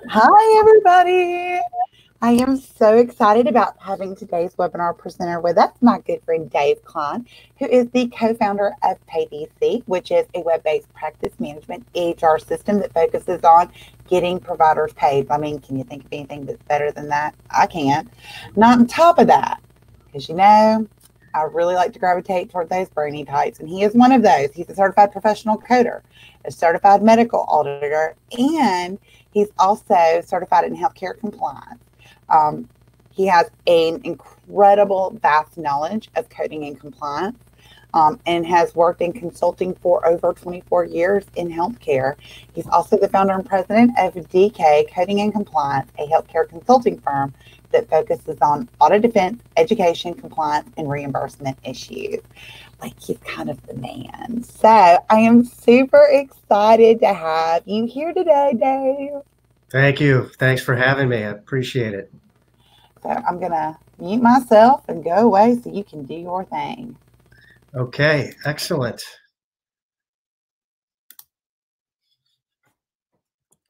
Hi, everybody. I am so excited about having today's webinar presenter with us, my good friend Dave Klein, who is the co-founder of PayDC, which is a web-based practice management EHR system that focuses on getting providers paid. I mean, can you think of anything that's better than that? I can't. Not on top of that, because I really like to gravitate toward those brainy types, and he is one of those. He's a certified professional coder, a certified medical auditor, and he's also certified in healthcare compliance. He has an incredible vast knowledge of coding and compliance, and has worked in consulting for over 24 years in healthcare. He's also the founder and president of DK Coding and Compliance, a healthcare consulting firm that focuses on audit defense, education, compliance, and reimbursement issues. Like, he's kind of the man. So I am super excited to have you here today, Dave. Thank you. Thanks for having me. I appreciate it. So I'm going to mute myself and go away so you can do your thing. Okay, excellent.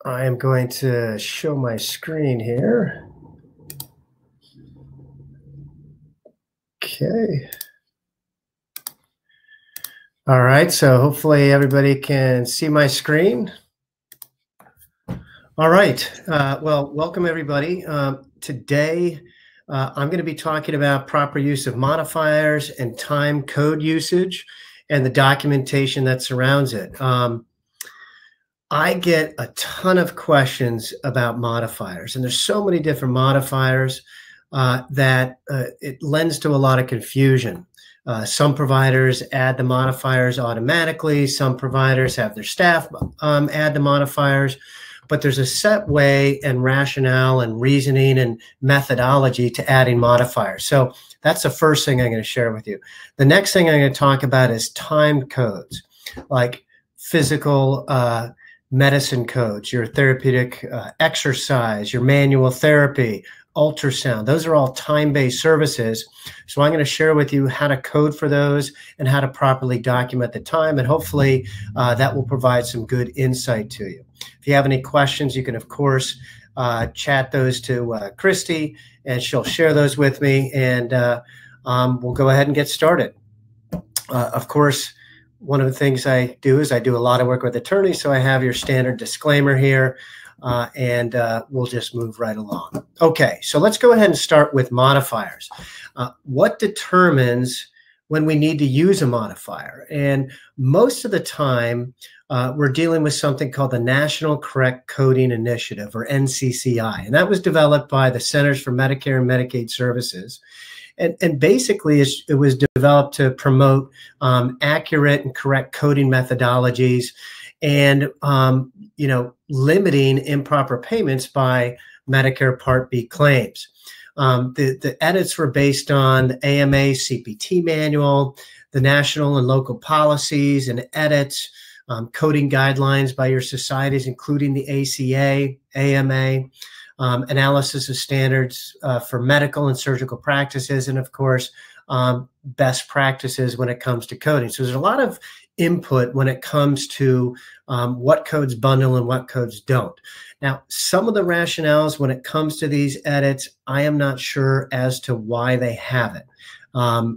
I am going to show my screen here. Okay. All right, so hopefully everybody can see my screen. All right, well, welcome everybody. Today, I'm going to be talking about proper use of modifiers and time code usage and the documentation that surrounds it. I get a ton of questions about modifiers, and there's so many different modifiers that it lends to a lot of confusion. Some providers add the modifiers automatically. Some providers have their staff add the modifiers. But there's a set way and rationale and reasoning and methodology to adding modifiers. So that's the first thing I'm going to share with you. The next thing I'm going to talk about is time codes, like physical medicine codes, your therapeutic exercise, your manual therapy, ultrasound. Those are all time-based services. So I'm going to share with you how to code for those and how to properly document the time. And hopefully that will provide some good insight to you. If you have any questions, you can, of course, chat those to Christy, and she'll share those with me, and we'll go ahead and get started. Of course, one of the things I do is I do a lot of work with attorneys, so I have your standard disclaimer here, and we'll just move right along. Okay, so let's go ahead and start with modifiers. What determines when we need to use a modifier? And most of the time, we're dealing with something called the National Correct Coding Initiative, or NCCI, and that was developed by the Centers for Medicare and Medicaid Services. And basically, it was developed to promote accurate and correct coding methodologies and, limiting improper payments by Medicare Part B claims. The edits were based on the AMA CPT manual, the national and local policies and edits, coding guidelines by your societies, including the ACA, AMA, analysis of standards for medical and surgical practices, and of course, best practices when it comes to coding. So there's a lot of input when it comes to what codes bundle and what codes don't. Now, some of the rationales when it comes to these edits, I am not sure as to why they have it.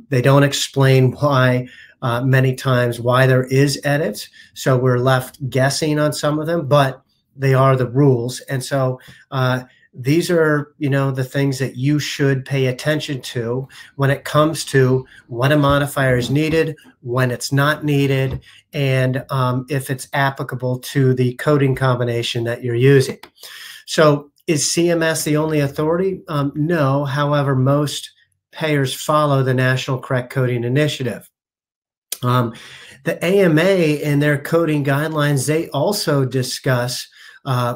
They don't explain why many times why there is edits. So we're left guessing on some of them, but they are the rules. And so these are, the things that you should pay attention to when it comes to when a modifier is needed, when it's not needed, and if it's applicable to the coding combination that you're using. So is CMS the only authority? No. However, most payers follow the National Correct Coding Initiative. The AMA in their coding guidelines, they also discuss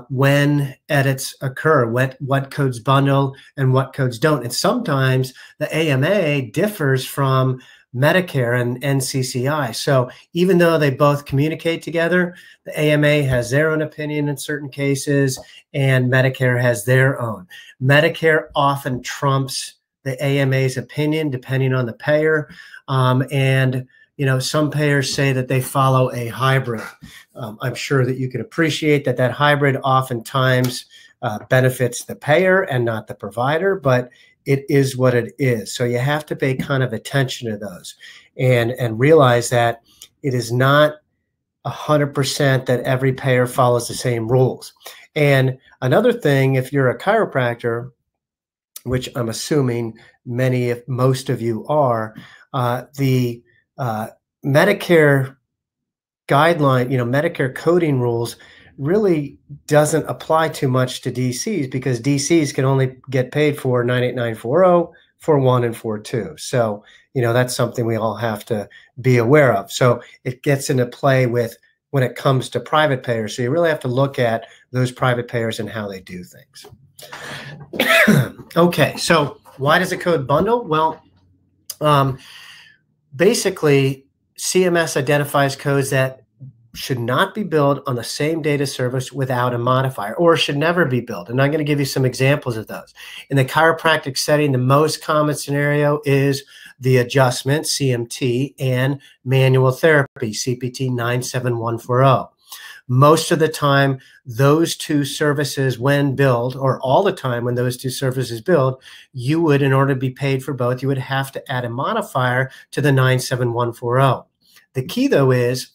when edits occur, what codes bundle and what codes don't. And sometimes the AMA differs from Medicare and NCCI. So even though they both communicate together, the AMA has their own opinion in certain cases, and Medicare has their own. Medicare often trumps the AMA's opinion depending on the payer. Some payers say that they follow a hybrid. I'm sure that you can appreciate that hybrid oftentimes benefits the payer and not the provider, but it is what it is. So you have to pay kind of attention to those and realize that it is not 100% that every payer follows the same rules. And another thing, if you're a chiropractor, which I'm assuming many, if most of you are, the Medicare guideline, Medicare coding rules really doesn't apply too much to DCs, because DCs can only get paid for 98940, 41, and 42. So, that's something we all have to be aware of. So it gets into play with when it comes to private payers. So you really have to look at those private payers and how they do things. Okay, so why does a code bundle? Well, basically, CMS identifies codes that should not be billed on the same data service without a modifier, or should never be billed. And I'm going to give you some examples of those. In the chiropractic setting, the most common scenario is the adjustment, CMT, and manual therapy, CPT 97140. Most of the time, those two services, when billed, or all the time when those two services billed, you would, in order to be paid for both, you would have to add a modifier to the 97140. The key, though, is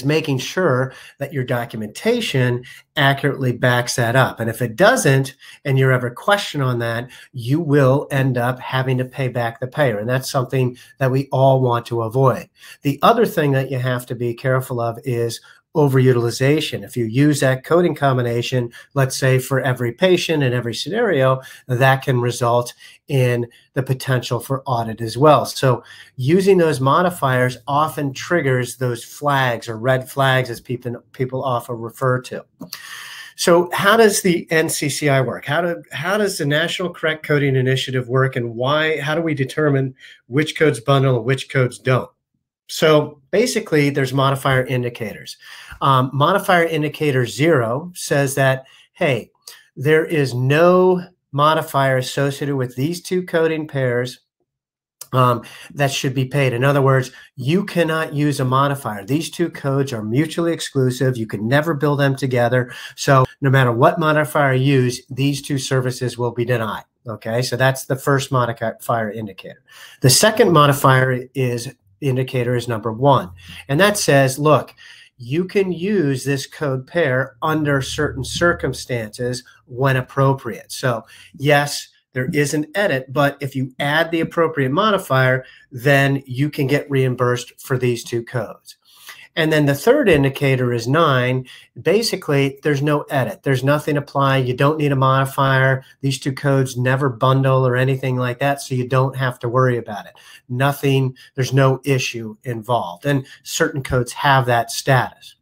making sure that your documentation accurately backs that up. And if it doesn't, and you're ever questioned on that, you will end up having to pay back the payer. And that's something that we all want to avoid. The other thing that you have to be careful of is overutilization. If you use that coding combination, let's say for every patient in every scenario, that can result in the potential for audit as well. So using those modifiers often triggers those flags, or red flags, as people often refer to. So how does the NCCI work? How does the National Correct Coding Initiative work, and how do we determine which codes bundle and which codes don't? So basically, there's modifier indicators. Modifier indicator 0 says that, hey, there is no modifier associated with these two coding pairs that should be paid. In other words, you cannot use a modifier. These two codes are mutually exclusive. You can never bill them together. So no matter what modifier you use, these two services will be denied. Okay, so that's the first modifier indicator. The second modifier indicator is number 1. And that says, look, you can use this code pair under certain circumstances when appropriate. So yes, there is an edit, but if you add the appropriate modifier, then you can get reimbursed for these two codes. And then the third indicator is 9. Basically, there's no edit. There's nothing applied. You don't need a modifier. These two codes never bundle or anything like that, so you don't have to worry about it. Nothing, there's no issue involved. And certain codes have that status.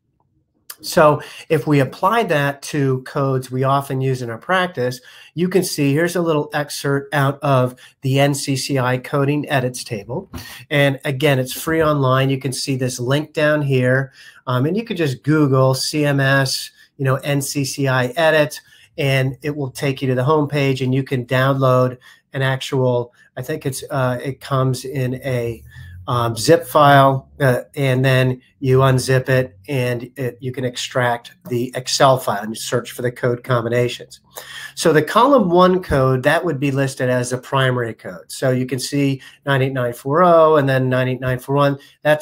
So if we apply that to codes we often use in our practice, you can see here's a little excerpt out of the NCCI coding edits table. And again, it's free online. You can see this link down here. And you could just Google CMS, NCCI edit, and it will take you to the homepage, and you can download an actual, I think it comes in a zip file, and then you unzip it, and you can extract the Excel file and you search for the code combinations. So the column 1 code, that would be listed as a primary code. So you can see 98940 and then 98941.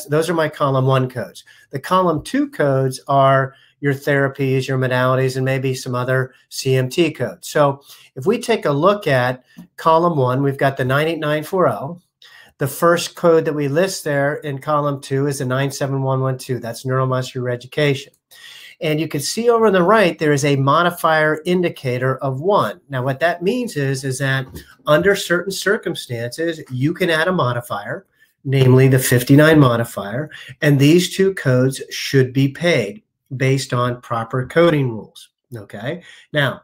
Those are my column 1 codes. The column 2 codes are your therapies, your modalities, and maybe some other CMT codes. So if we take a look at column 1, we've got the 98940. The first code that we list there in column 2 is the 97112. That's neuromuscular education. And you can see over on the right, there is a modifier indicator of 1. Now, what that means is that under certain circumstances, you can add a modifier, namely the 59 modifier, and these two codes should be paid based on proper coding rules. Okay. Now,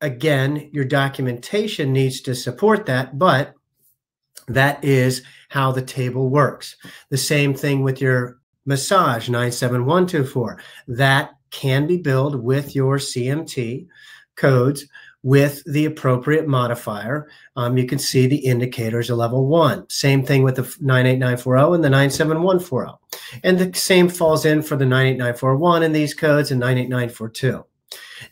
again, your documentation needs to support that, but that is how the table works. The same thing with your massage, 97124. That can be billed with your CMT codes with the appropriate modifier. You can see the indicators of level 1. Same thing with the 98940 and the 97140. And the same falls in for the 98941 in these codes and 98942.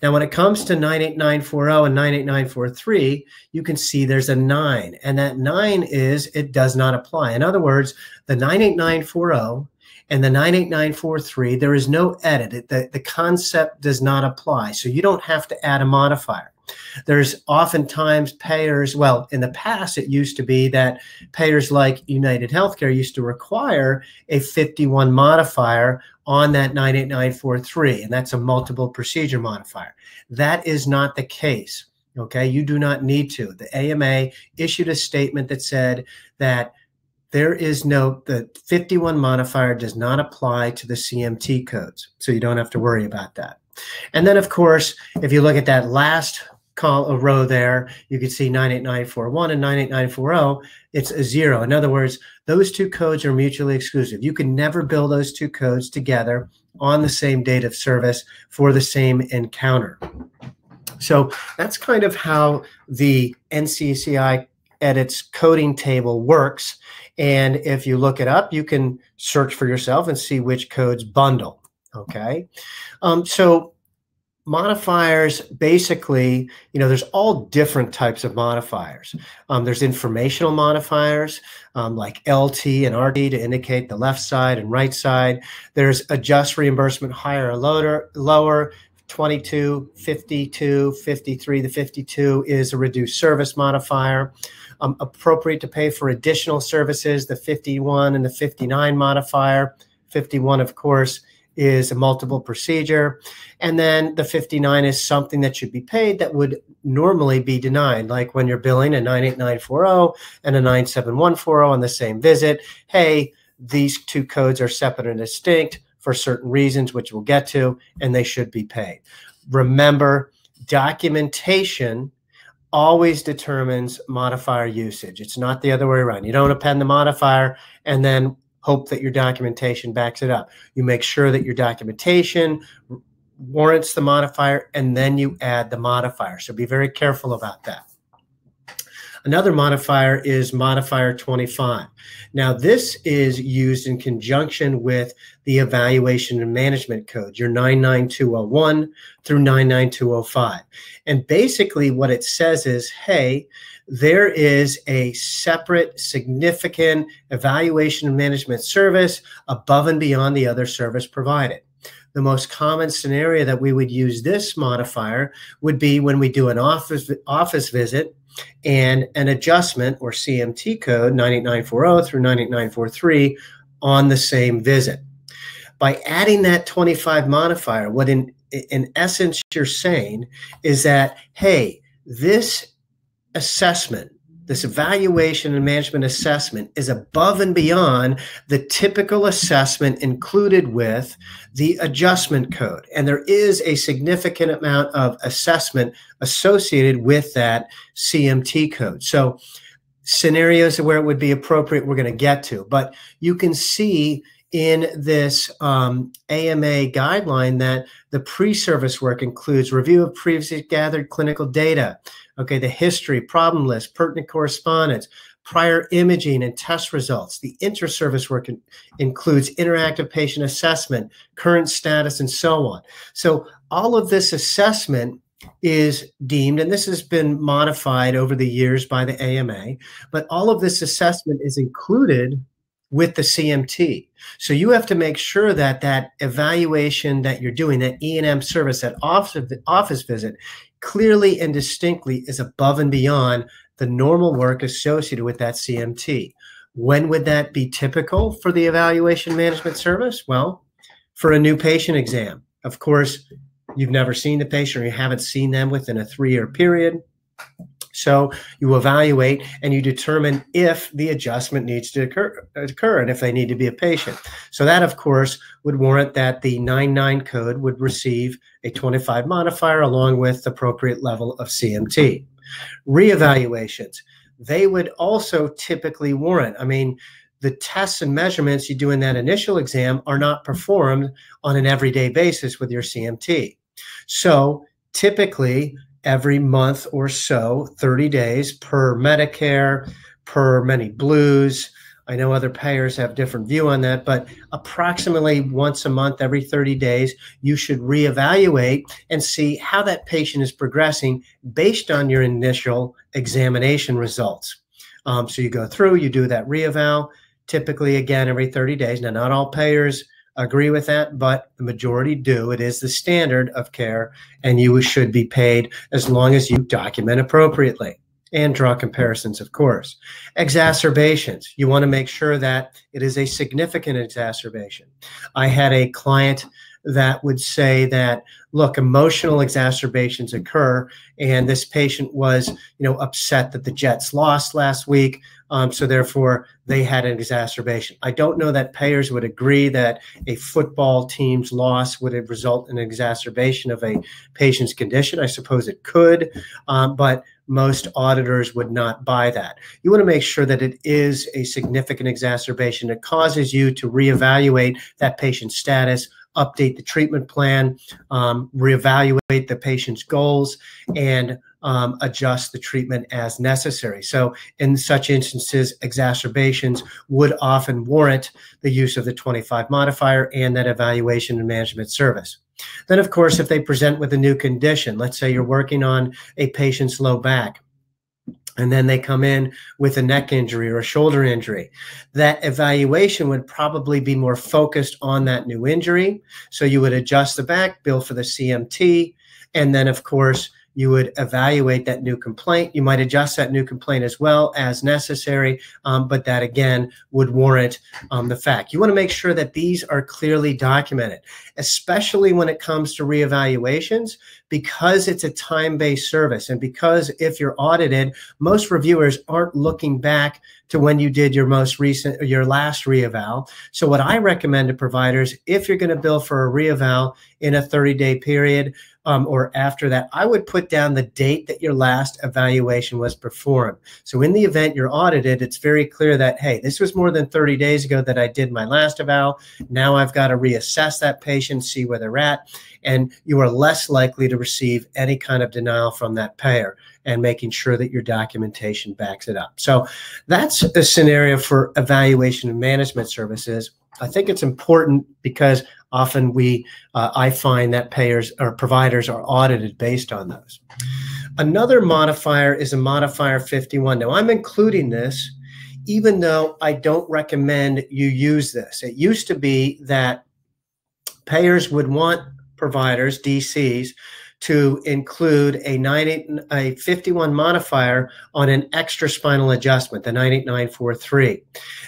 Now, when it comes to 98940 and 98943, you can see there's a 9, and that 9 is it does not apply. In other words, the 98940 and the 98943, there is no edit. The concept does not apply, so you don't have to add a modifier. There's oftentimes payers, well, in the past, it used to be that payers like United Healthcare used to require a 51 modifier on that 98943, and that's a multiple procedure modifier. That is not the case, okay? You do not need to. The AMA issued a statement that said that the 51 modifier does not apply to the CMT codes, so you don't have to worry about that. And then, of course, if you look at that last row there, you can see 98941 and 98940, it's a 0. In other words, those two codes are mutually exclusive. You can never bill those two codes together on the same date of service for the same encounter. So that's kind of how the NCCI edits coding table works. And if you look it up, you can search for yourself and see which codes bundle, okay? So modifiers, basically, there's all different types of modifiers. There's informational modifiers like LT and RT to indicate the left side and right side. There's adjust reimbursement higher or lower. 22, 52, 53. The 52 is a reduced service modifier. Appropriate to pay for additional services, the 51 and the 59 modifier. 51, of course, is a multiple procedure. And then the 59 is something that should be paid that would normally be denied, like when you're billing a 98940 and a 97140 on the same visit. Hey, these two codes are separate and distinct for certain reasons, which we'll get to, and they should be paid. Remember, documentation always determines modifier usage. It's not the other way around. You don't append the modifier and then hope that your documentation backs it up. You make sure that your documentation warrants the modifier, and then you add the modifier. So be very careful about that. Another modifier is modifier 25. Now, this is used in conjunction with the evaluation and management code, your 99201 through 99205. And basically what it says is, hey, there is a separate significant evaluation and management service above and beyond the other service provided. The most common scenario that we would use this modifier would be when we do an office visit and an adjustment or CMT code 98940 through 98943 on the same visit. By adding that 25 modifier, what in essence you're saying is that, hey, this assessment, this evaluation and management assessment is above and beyond the typical assessment included with the adjustment code. And there is a significant amount of assessment associated with that CMT code. So scenarios where it would be appropriate, we're going to get to. But you can see in this AMA guideline that the pre-service work includes review of previously gathered clinical data, okay, the history, problem list, pertinent correspondence, prior imaging and test results. The inter-service work includes interactive patient assessment, current status, and so on. So all of this assessment is deemed, and this has been modified over the years by the AMA, but all of this assessment is included with the CMT. So you have to make sure that that evaluation that you're doing, that E&M service, that office visit, clearly and distinctly is above and beyond the normal work associated with that CMT. When would that be typical for the evaluation management service? Well, for a new patient exam. Of course, you've never seen the patient or you haven't seen them within a 3-year period. So you evaluate and you determine if the adjustment needs to occur and if they need to be a patient. So that, of course, would warrant that the 99 code would receive a 25 modifier along with the appropriate level of CMT. Reevaluations, they would also typically warrant. I mean, the tests and measurements you do in that initial exam are not performed on an everyday basis with your CMT. So typically, every month or so, 30 days per Medicare, per many Blues, I know other payers have different view on that, but approximately once a month, every 30 days, you should reevaluate and see how that patient is progressing based on your initial examination results. So you go through, you do that reeval, typically again every 30 days. Now, not all payers agree with that, but the majority do. It is the standard of care, and you should be paid as long as you document appropriately and draw comparisons, of course. Exacerbations, you want to make sure that it is a significant exacerbation. I had a client that would say that, look, emotional exacerbations occur, and this patient was, upset that the Jets lost last week, so therefore they had an exacerbation. I don't know that payers would agree that a football team's loss would result in an exacerbation of a patient's condition. I suppose it could, but most auditors would not buy that. You want to make sure that it is a significant exacerbation that causes you to reevaluate that patient's status, update the treatment plan, reevaluate the patient's goals, and adjust the treatment as necessary. So in such instances, exacerbations would often warrant the use of the 25 modifier and that evaluation and management service. Then, of course, if they present with a new condition, let's say you're working on a patient's low back, and then they come in with a neck injury or a shoulder injury, that evaluation would probably be more focused on that new injury. So you would adjust the back, bill for the CMT, and then, of course, you would evaluate that new complaint. You might adjust that new complaint as well as necessary, but that, again, would warrant the fact. You want to make sure that these are clearly documented, especially when it comes to reevaluations, because it's a time-based service. And because if you're audited, most reviewers aren't looking back to when you did your last reeval. So what I recommend to providers, if you're going to bill for a reeval in a 30-day period, or after that, I would put down the date that your last evaluation was performed. So in the event you're audited, it's very clear that, hey, this was more than 30 days ago that I did my last eval. Now I've got to reassess that patient, see where they're at, and you are less likely to receive any kind of denial from that payer, and making sure that your documentation backs it up. So that's a scenario for evaluation and management services. I think it's important because often I find that payers or providers are audited based on those. Another modifier is a modifier 51. Now, I'm including this even though I don't recommend you use this. It used to be that payers would want providers, DCs, to include a 51 modifier on an extra spinal adjustment, the 98943.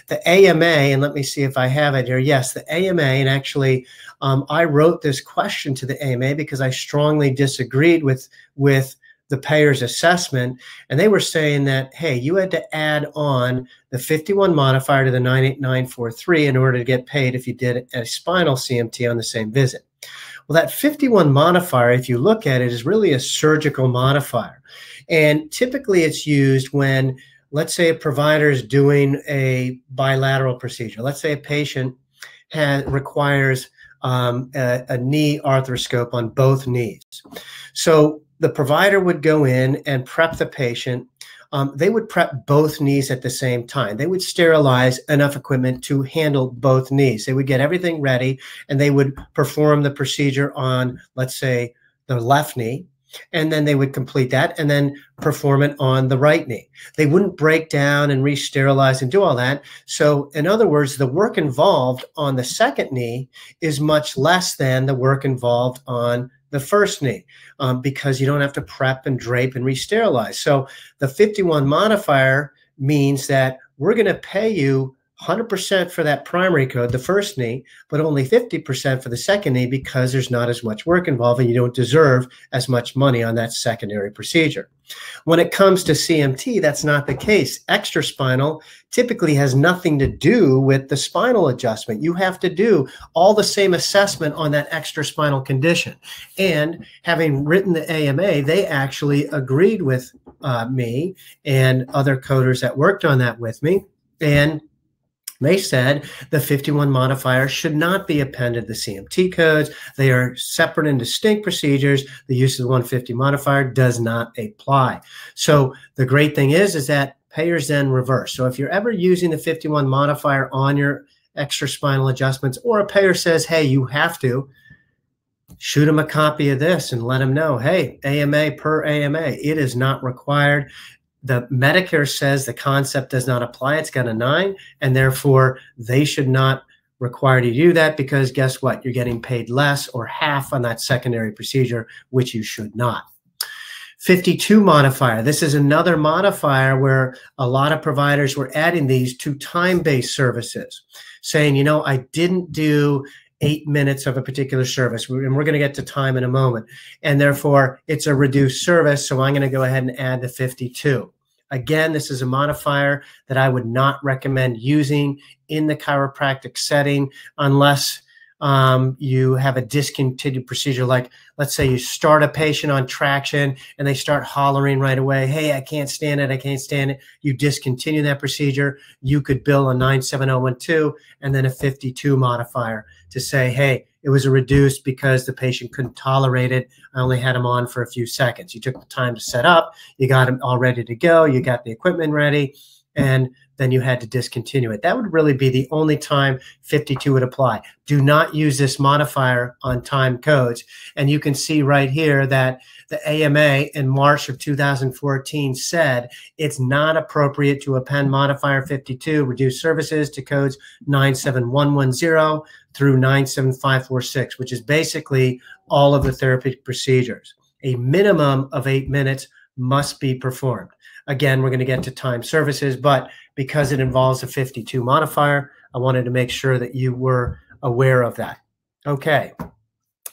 The AMA, and let me see if I have it here. Yes, the AMA, and actually I wrote this question to the AMA because I strongly disagreed with the payer's assessment, and they were saying that, hey, you had to add on the 51 modifier to the 98943 in order to get paid if you did a spinal CMT on the same visit. Well, that 51 modifier, if you look at it, is really a surgical modifier. And typically it's used when, let's say, a provider is doing a bilateral procedure. Let's say a patient requires a knee arthroscope on both knees. So the provider would go in and prep the patient. They would prep both knees at the same time. They would sterilize enough equipment to handle both knees. They would get everything ready, and they would perform the procedure on, let's say, the left knee, and then they would complete that and then perform it on the right knee. They wouldn't break down and re-sterilize and do all that. So in other words, the work involved on the second knee is much less than the work involved on the first knee, because you don't have to prep and drape and re-sterilize. So the 51 modifier means that we're going to pay you 100% for that primary code, the first knee, but only 50% for the second knee because there's not as much work involved and you don't deserve as much money on that secondary procedure. When it comes to CMT, that's not the case. Extra spinal typically has nothing to do with the spinal adjustment. You have to do all the same assessment on that extra spinal condition. And having written the AMA, they actually agreed with me and other coders that worked on that with me. And they said the 51 modifier should not be appended to the CMT codes. They are separate and distinct procedures. The use of the 150 modifier does not apply. So the great thing is that payers then reverse. So if you're ever using the 51 modifier on your extra spinal adjustments, or a payer says, hey, you have to, shoot them a copy of this and let them know, hey, AMA per AMA, it is not required. The Medicare says the concept does not apply. It's got a 9, and therefore they should not require you to do that, because guess what? You're getting paid less or half on that secondary procedure, which you should not. 52 modifier. This is another modifier where a lot of providers were adding these to time-based services, saying, you know, I didn't do 8 minutes of a particular service, and we're going to get to time in a moment, and therefore it's a reduced service, so I'm going to go ahead and add the 52. Again, this is a modifier that I would not recommend using in the chiropractic setting unless you have a discontinued procedure. Like, let's say you start a patient on traction and they start hollering right away, hey, I can't stand it, I can't stand it. You discontinue that procedure. You could bill a 97012 and then a 52 modifier to say, hey, it was a reduced because the patient couldn't tolerate it. I only had him on for a few seconds. You took the time to set up, you got him all ready to go, you got the equipment ready, and then you had to discontinue it. That would really be the only time 52 would apply. Do not use this modifier on time codes. And you can see right here that the AMA in March of 2014 said it's not appropriate to append modifier 52 reduced services to codes 97110 through 97546, which is basically all of the therapeutic procedures. A minimum of 8 minutes must be performed. Again, we're going to get to time services, but because it involves a 52 modifier, I wanted to make sure that you were aware of that. Okay,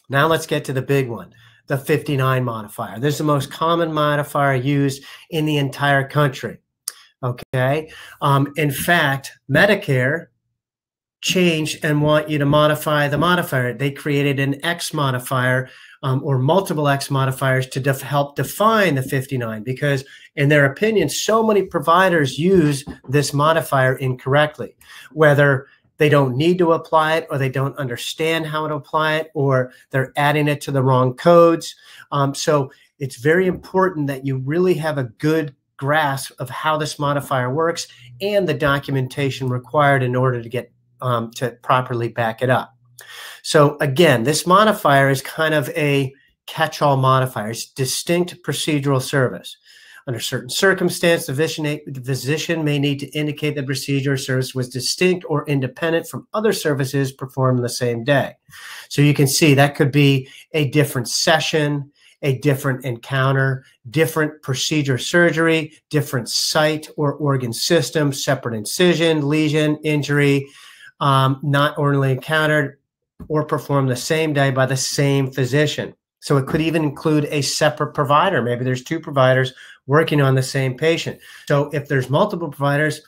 now let's get to the big one, the 59 modifier. This is the most common modifier used in the entire country. Okay, in fact, Medicare changed and want you to modify the modifier. They created an X modifier or multiple X modifiers to help define the 59, because in their opinion, so many providers use this modifier incorrectly, whether they don't need to apply it or they don't understand how to apply it, or they're adding it to the wrong codes. So it's very important that you really have a good grasp of how this modifier works and the documentation required in order to get to properly back it up. So again, this modifier is kind of a catch-all modifier. It's distinct procedural service. Under certain circumstances, the physician may need to indicate the procedure or service was distinct or independent from other services performed the same day. So you can see that could be a different session, a different encounter, different procedure surgery, different site or organ system, separate incision, lesion, injury, not ordinarily encountered, or performed the same day by the same physician. So it could even include a separate provider. Maybe there's 2 providers working on the same patient. So if there's multiple providers,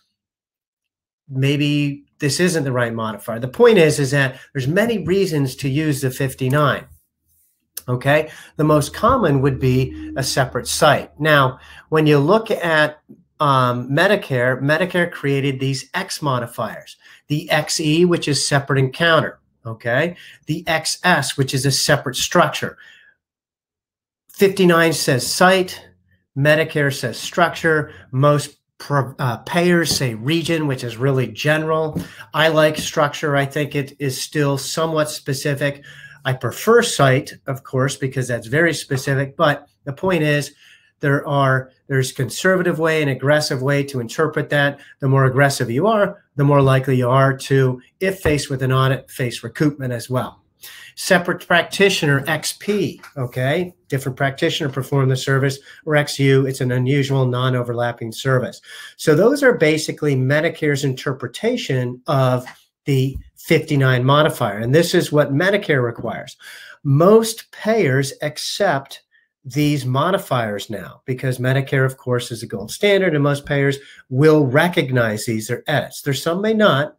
maybe this isn't the right modifier. The point is that there's many reasons to use the 59. Okay, the most common would be a separate site. Now, when you look at Medicare created these X modifiers, the XE, which is separate encounter, okay, the XS, which is a separate structure. 59 says site, Medicare says structure, most payers say region, which is really general. I like structure. I think it is still somewhat specific. I prefer site, of course, because that's very specific, but the point is, there's conservative way and aggressive way to interpret that. The more aggressive you are, the more likely you are to, if faced with an audit, face recoupment as well. Separate practitioner, XP, okay? Different practitioner perform the service, or XU, it's an unusual non-overlapping service. So those are basically Medicare's interpretation of the 59 modifier, and this is what Medicare requires. Most payers accept these modifiers now, because Medicare, of course, is the gold standard, and most payers will recognize these are edits. There's some may not,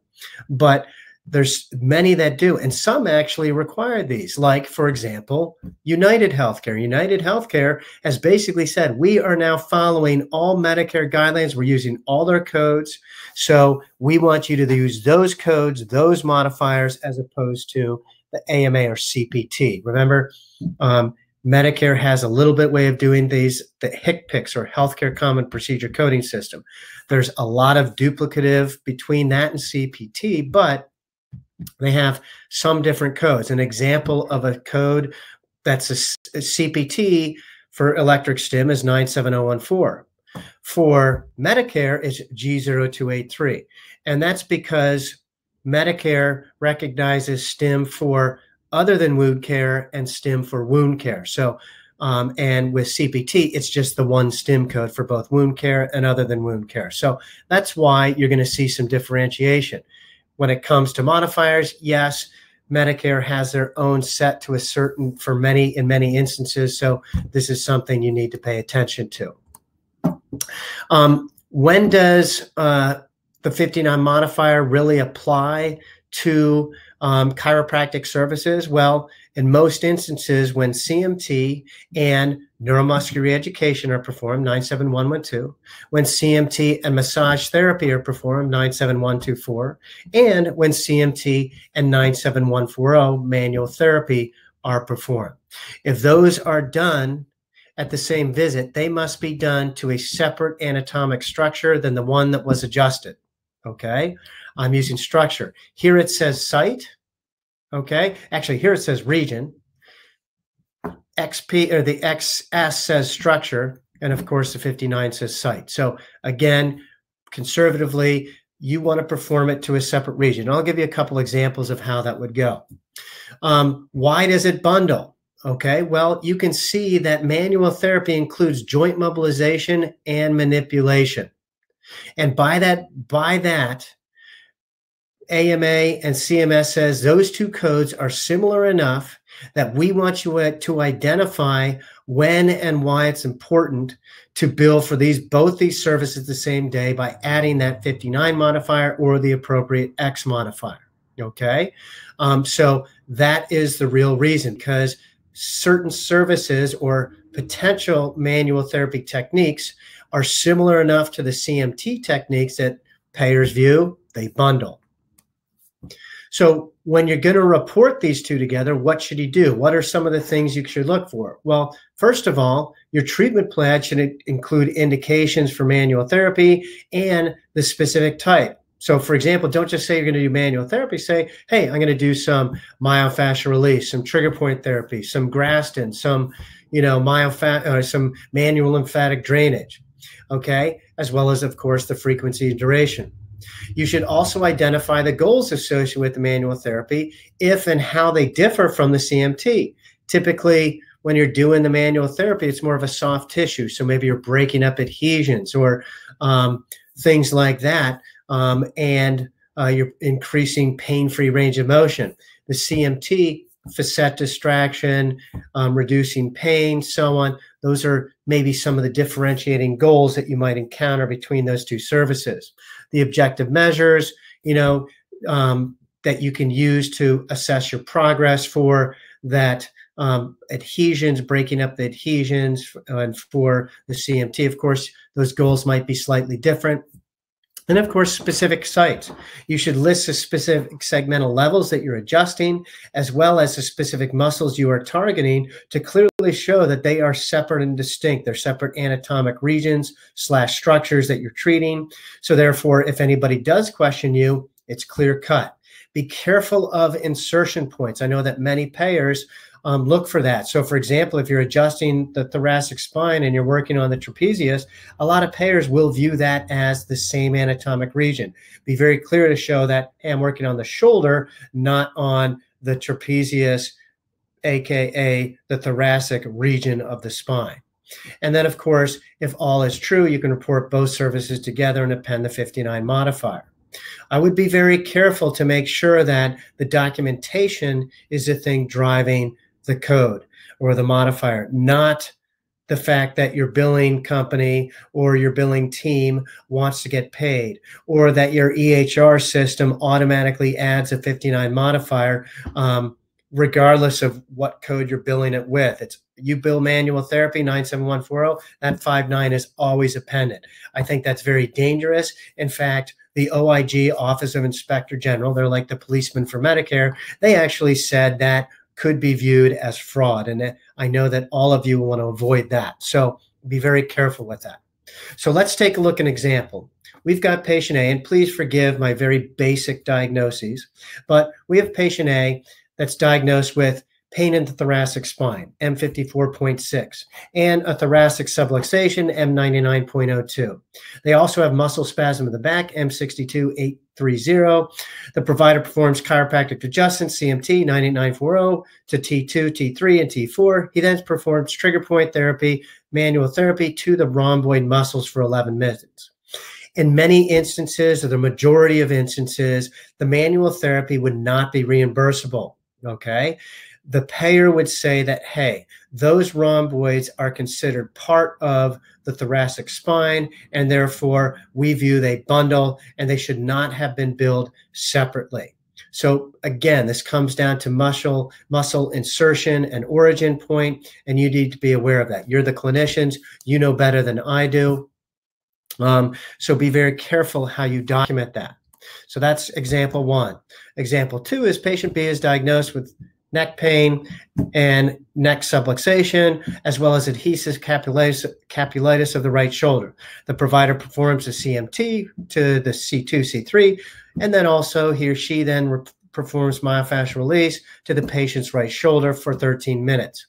but there's many that do, and some actually require these. Like, for example, United Healthcare. United Healthcare has basically said, we are now following all Medicare guidelines. We're using all their codes. So we want you to use those codes, those modifiers, as opposed to the AMA or CPT. Remember, Medicare has a little bit way of doing these, the HCPCS or Healthcare Common Procedure Coding System. There's a lot of duplicative between that and CPT, but they have some different codes. An example of a code that's a CPT for electric stim is 97014. For Medicare, it's G0283. And that's because Medicare recognizes stim for other than wound care and stim for wound care. So, and with CPT, it's just the one stim code for both wound care and other than wound care. So that's why you're going to see some differentiation. When it comes to modifiers, yes, Medicare has their own set to a certain, in many instances. So this is something you need to pay attention to. When does the 59 modifier really apply to chiropractic services? Well, in most instances, when CMT and neuromuscular reeducation are performed, 97112, when CMT and massage therapy are performed, 97124, and when CMT and 97140 manual therapy are performed. If those are done at the same visit, they must be done to a separate anatomic structure than the one that was adjusted. Okay, I'm using structure. Here it says site. Okay, actually here it says region. XP or the XS says structure, and of course the 59 says site. So again, conservatively, you want to perform it to a separate region. I'll give you a couple examples of how that would go. Why does it bundle? Okay, well, you can see that manual therapy includes joint mobilization and manipulation. And by that, AMA and CMS says those two codes are similar enough that we want you to identify when and why it's important to bill for both these services the same day by adding that 59 modifier or the appropriate X modifier. Okay, so that is the real reason, because certain services or potential manual therapy techniques are similar enough to the CMT techniques that payers view, they bundle. So when you're going to report these two together, what should you do? What are some of the things you should look for? Well, first of all, your treatment plan should include indications for manual therapy and the specific type. So for example, don't just say you're going to do manual therapy. Say, hey, I'm going to do some myofascial release, some trigger point therapy, some Graston, some, some manual lymphatic drainage. Okay, as well as, of course, the frequency and duration. You should also identify the goals associated with the manual therapy, if and how they differ from the CMT. Typically, when you're doing the manual therapy, it's more of a soft tissue. So maybe you're breaking up adhesions or things like that, and you're increasing pain-free range of motion. The CMT, facet distraction, reducing pain, so on. Those are maybe some of the differentiating goals that you might encounter between those two services. The objective measures, that you can use to assess your progress for that, adhesions, breaking up the adhesions, and for the CMT, of course, those goals might be slightly different. And of course, specific sites. You should list the specific segmental levels that you're adjusting, as well as the specific muscles you are targeting, to clearly show that they are separate and distinct. They're separate anatomic regions / structures that you're treating. So therefore, if anybody does question you, it's clear cut. Be careful of insertion points. I know that many payers look for that. So for example, if you're adjusting the thoracic spine and you're working on the trapezius, a lot of payers will view that as the same anatomic region. Be very clear to show that, hey, I'm working on the shoulder, not on the trapezius, AKA the thoracic region of the spine. And then of course, if all is true, you can report both services together and append the 59 modifier. I would be very careful to make sure that the documentation is the thing driving the code or the modifier, not the fact that your billing company or your billing team wants to get paid, or that your EHR system automatically adds a 59 modifier, regardless of what code you're billing it with. It's you bill manual therapy 97140, that 59 is always appended. I think that's very dangerous. In fact, the OIG, Office of Inspector General, they're like the policeman for Medicare, they actually said that could be viewed as fraud. And I know that all of you want to avoid that. So be very careful with that. So let's take a look at an example. We've got patient A, and please forgive my very basic diagnoses, but we have patient A that's diagnosed with pain in the thoracic spine, M54.6, and a thoracic subluxation, M99.02. They also have muscle spasm in the back, M62.830. The provider performs chiropractic adjustments, CMT, 98940 to T2, T3, and T4. He then performs trigger point therapy, manual therapy to the rhomboid muscles for 11 minutes. In many instances, or the majority of instances, the manual therapy would not be reimbursable, okay? The payer would say that, hey, those rhomboids are considered part of the thoracic spine, and therefore we view they bundle and they should not have been billed separately. So again, this comes down to muscle insertion and origin point, and you need to be aware of that. You're the clinicians, you know better than I do. So be very careful how you document that. So that's example one. Example two is patient B is diagnosed with neck pain and neck subluxation, as well as adhesive capsulitis of the right shoulder. The provider performs a CMT to the C2, C3, and then also he or she then performs myofascial release to the patient's right shoulder for 13 minutes.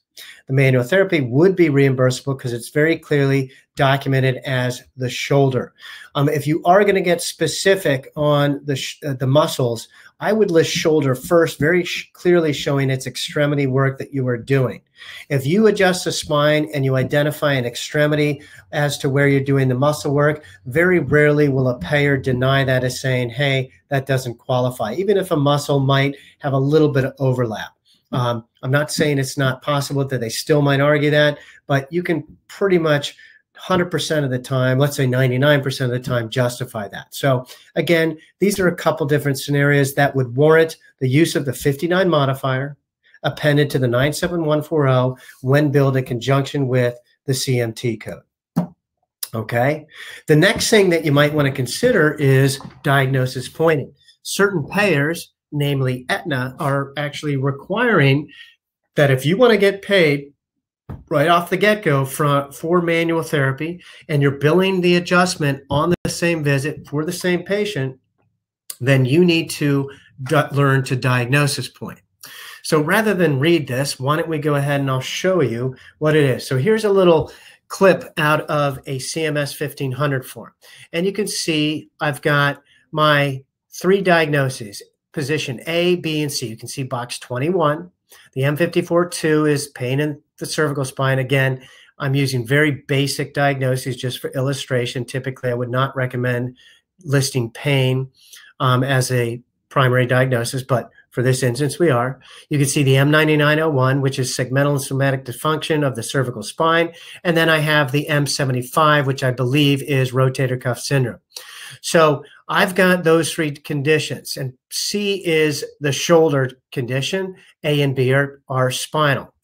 The manual therapy would be reimbursable because it's very clearly documented as the shoulder. If you are going to get specific on the muscles, I would list shoulder first, very clearly showing its extremity work that you are doing. If you adjust the spine and you identify an extremity as to where you're doing the muscle work, very rarely will a payer deny that as saying, hey, that doesn't qualify, even if a muscle might have a little bit of overlap. I'm not saying it's not possible that they still might argue that, but you can pretty much 100% of the time, let's say 99% of the time, justify that. So again, these are a couple different scenarios that would warrant the use of the 59 modifier appended to the 97140 when billed in conjunction with the CMT code. Okay. The next thing that you might want to consider is diagnosis pointing. Certain payers, namely Aetna, are actually requiring that if you want to get paid right off the get-go for manual therapy and you're billing the adjustment on the same visit for the same patient, then you need to learn to diagnosis point. So rather than read this, why don't we go ahead and I'll show you what it is. So here's a little clip out of a CMS 1500 form. And you can see I've got my 3 diagnoses, position A, B, and C. You can see box 21. The M54-2 is pain in the cervical spine. Again, I'm using very basic diagnoses just for illustration. Typically, I would not recommend listing pain as a primary diagnosis, but for this instance, we are. You can see the M9901, which is segmental and somatic dysfunction of the cervical spine. And then I have the M75, which I believe is rotator cuff syndrome. So I've got those 3 conditions, and C is the shoulder condition. A and B are spinal.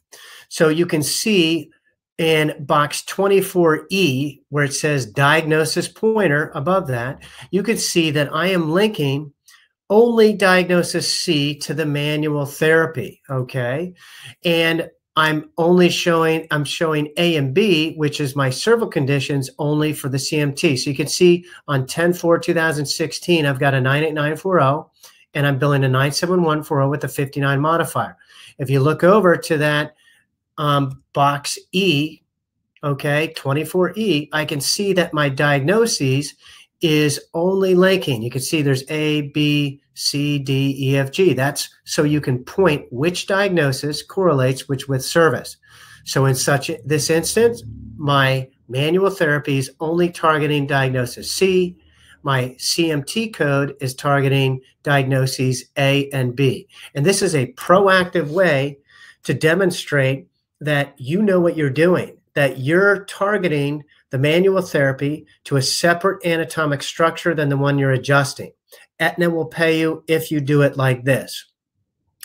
So you can see in box 24E, where it says diagnosis pointer above that, you can see that I am linking only diagnosis C to the manual therapy, okay? And I'm showing A and B, which is my cervical conditions, only for the CMT. So you can see on 10/4/2016, I've got a 98940, and I'm billing a 97140 with a 59 modifier. If you look over to that box E, okay, 24E, I can see that my diagnoses is only linking. You can see there's A, B, C, D, E, F, G. That's so you can point which diagnosis correlates with service. So in this instance, my manual therapy is only targeting diagnosis C. My CMT code is targeting diagnoses A and B. And this is a proactive way to demonstrate that you know what you're doing, that you're targeting the manual therapy to a separate anatomic structure than the one you're adjusting. Aetna will pay you if you do it like this.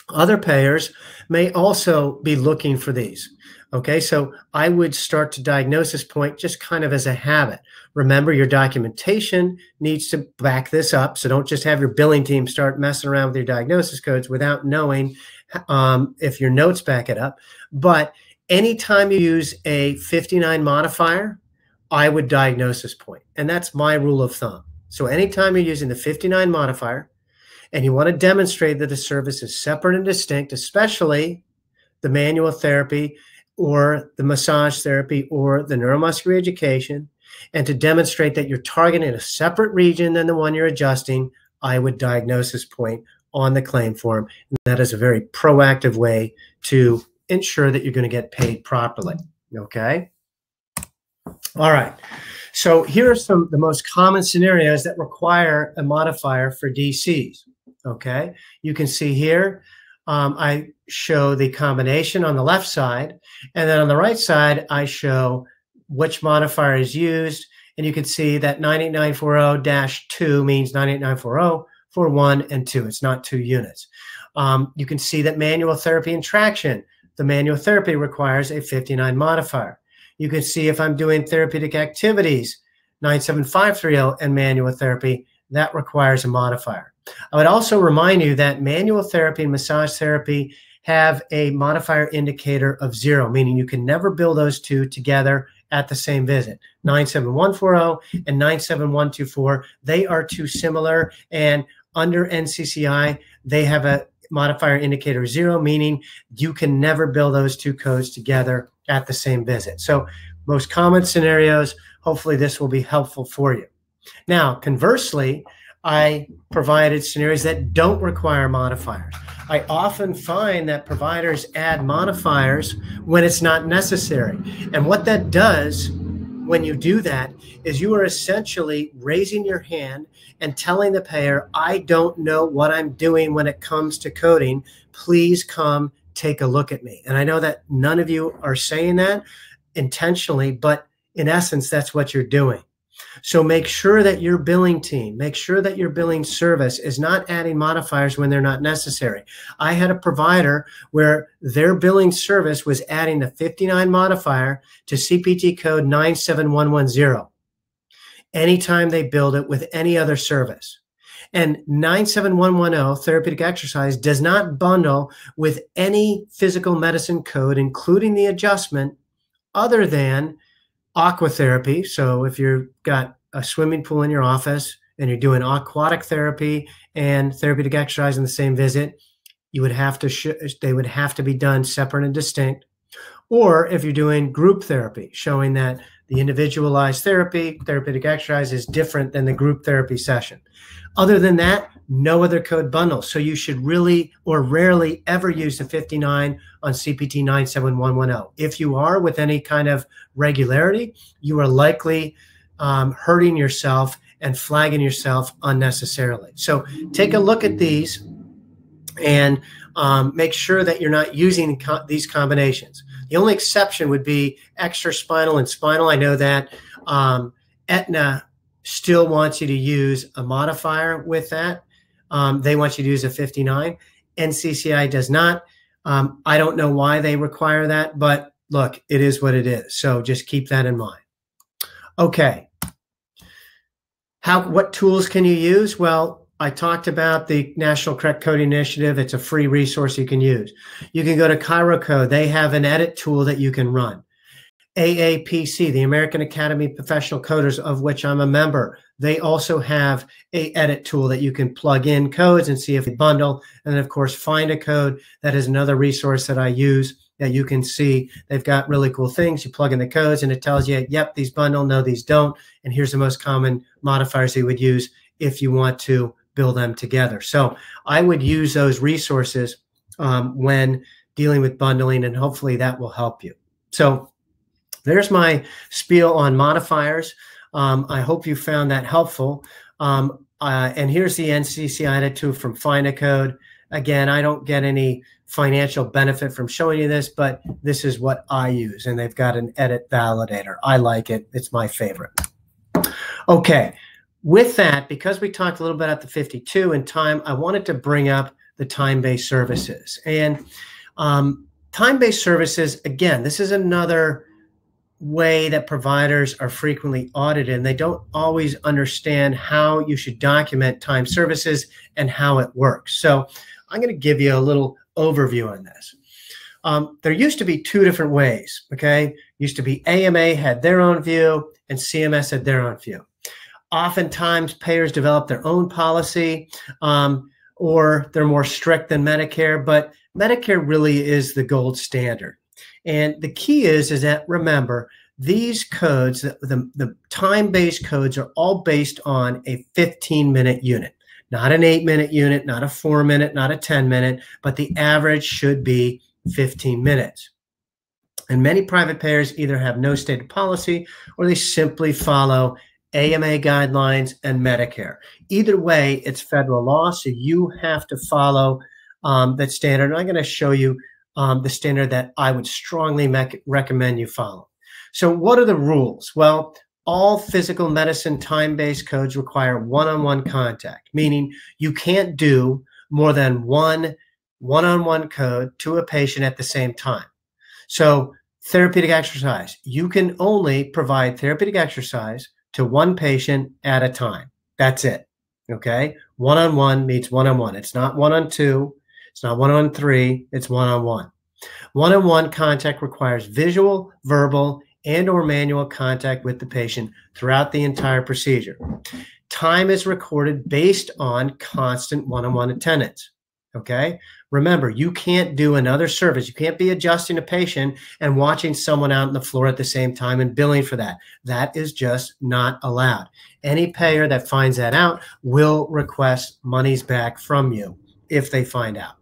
Other payers may also be looking for these. Okay, so I would start to diagnosis point just kind of as a habit. Remember, your documentation needs to back this up. So don't just have your billing team start messing around with your diagnosis codes without knowing, if your notes back it up. But anytime you use a 59 modifier, I would diagnose this point. And that's my rule of thumb. So anytime you're using the 59 modifier and you want to demonstrate that the service is separate and distinct, especially the manual therapy or the massage therapy or the neuromuscular education, and to demonstrate that you're targeting a separate region than the one you're adjusting, I would diagnose this point on the claim form. And that is a very proactive way to ensure that you're going to get paid properly. Okay. All right. So here are the most common scenarios that require a modifier for DCs. Okay. You can see here, I show the combination on the left side, and then on the right side, I show which modifier is used. And you can see that 98940-2 means 98940 for 1 and 2. It's not 2 units. You can see that manual therapy and traction, the manual therapy requires a 59 modifier. You can see if I'm doing therapeutic activities, 97530 and manual therapy, that requires a modifier. I would also remind you that manual therapy and massage therapy have a modifier indicator of 0, meaning you can never bill those two together at the same visit. 97140 and 97124, they are too similar, and under NCCI, they have a modifier indicator 0, meaning you can never bill those two codes together at the same visit. So most common scenarios, hopefully this will be helpful for you. Now, conversely, I provided scenarios that don't require modifiers. I often find that providers add modifiers when it's not necessary. And what that does when you do that is you are essentially raising your hand and telling the payer, I don't know what I'm doing when it comes to coding. Please come take a look at me. And I know that none of you are saying that intentionally, but in essence, that's what you're doing. So make sure that your billing team, make sure that your billing service is not adding modifiers when they're not necessary. I had a provider where their billing service was adding the 59 modifier to CPT code 97110 anytime they billed it with any other service. And 97110, therapeutic exercise, does not bundle with any physical medicine code, including the adjustment, other than aqua therapy. So if you've got a swimming pool in your office and you're doing aquatic therapy and therapeutic exercise in the same visit, you would have to they would have to be done separate and distinct. Or if you're doing group therapy, showing that the individualized therapeutic exercise is different than the group therapy session. Other than that, no other code bundles. So you should really or rarely ever use the 59 on CPT 97110. If you are with any kind of regularity, you are likely hurting yourself and flagging yourself unnecessarily. So take a look at these and make sure that you're not using these combinations. The only exception would be extra spinal and spinal. I know that Aetna still wants you to use a modifier with that. They want you to use a 59. NCCI does not. I don't know why they require that, but look, it is what it is. So just keep that in mind. Okay. What tools can you use? Well, I talked about the National Correct Coding Initiative. It's a free resource you can use. You can go to ChiroCode. They have an edit tool that you can run. AAPC, the American Academy of Professional Coders, of which I'm a member, they also have a edit tool that you can plug in codes and see if they bundle. And then, of course, Find a Code. That is another resource that I use that you can see. They've got really cool things. You plug in the codes and it tells you, yep, these bundle, no, these don't. And here's the most common modifiers you would use if you want to build them together. So I would use those resources when dealing with bundling, and hopefully that will help you. So there's my spiel on modifiers. I hope you found that helpful. And here's the NCCI edit tool from Find a Code. Again, I don't get any financial benefit from showing you this, but this is what I use, and they've got an edit validator. I like it. It's my favorite. Okay. With that, because we talked a little bit about the 52 and time, I wanted to bring up the time-based services. And time-based services, again, this is another way that providers are frequently audited, and they don't always understand how you should document time services and how it works. So I'm going to give you a little overview on this. There used to be two different ways, okay? Used to be AMA had their own view and CMS had their own view. Oftentimes, payers develop their own policy, or they're more strict than Medicare, but Medicare really is the gold standard. And the key is that, remember, these codes, the time-based codes are all based on a 15-minute unit, not an 8-minute unit, not a 4-minute, not a 10-minute, but the average should be 15 minutes. And many private payers either have no stated policy or they simply follow AMA guidelines and Medicare. Either way, it's federal law, so you have to follow that standard. And I'm going to show you the standard that I would strongly recommend you follow. So what are the rules? Well, all physical medicine time-based codes require one-on-one contact, meaning you can't do more than one-on-one code to a patient at the same time. So therapeutic exercise, you can only provide therapeutic exercise to one patient at a time. That's it. Okay. One-on-one means one-on-one. It's not one-on-two. It's not one-on-three. It's one-on-one. One-on-one contact requires visual, verbal, and or manual contact with the patient throughout the entire procedure. Time is recorded based on constant one-on-one attendance. Okay. Remember, you can't do another service. You can't be adjusting a patient and watching someone out on the floor at the same time and billing for that. That is just not allowed. Any payer that finds that out will request monies back from you if they find out.